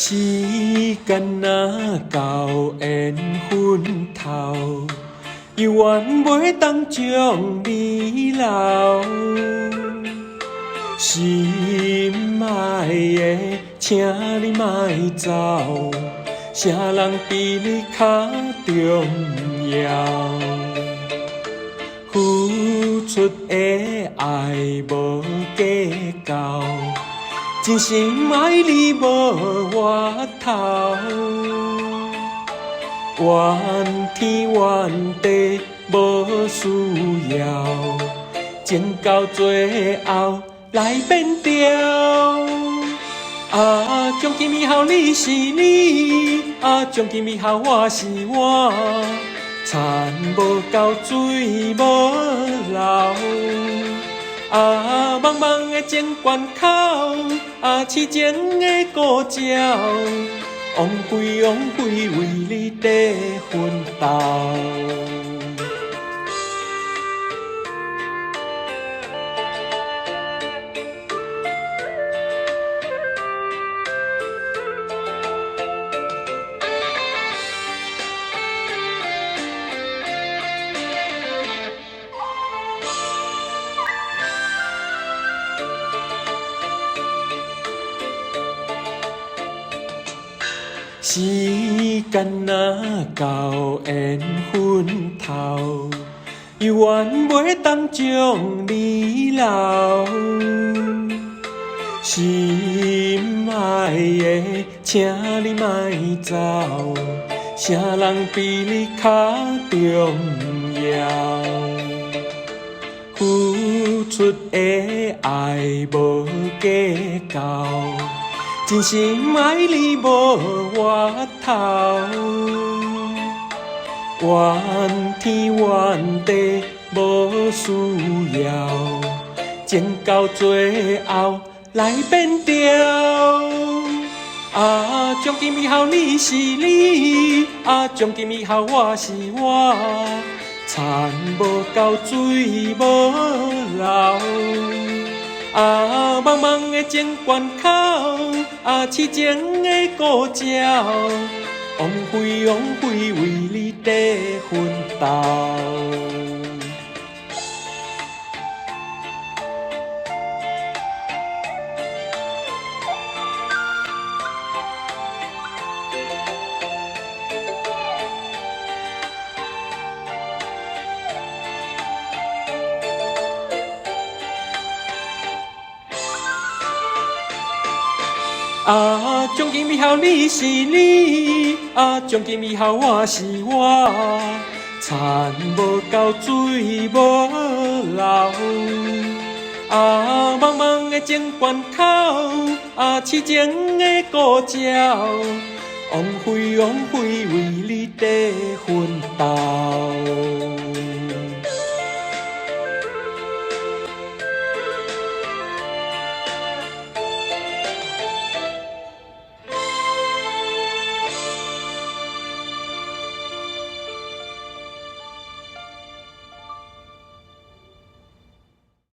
时间若到缘分头，犹原袂当将你留。心爱的，请你莫走，啥人比你较重要？付出的爱无计较。真心爱你无外头，怨天怨地无需要，情到最后来变调。将今以后你是你，将今以后我是我，田无够水无流。茫茫的情关口，痴情的故鸟，枉费为你在奋斗。时间若到缘分头，犹原袂当将你留。心爱的，请你莫走，啥人比你较重要？付出的爱无计较。真心爱你无外头，怨天怨地无需要，情到最后来变调。从今以后你是你，从今以后我是我，田无够水无流。茫茫的情关口，痴情的故鸟，枉费为你在奋斗。从今以后你是你，从今以后我是我，田无够水无流。茫茫的情关口，痴情的故鸟，枉费为你在奋斗。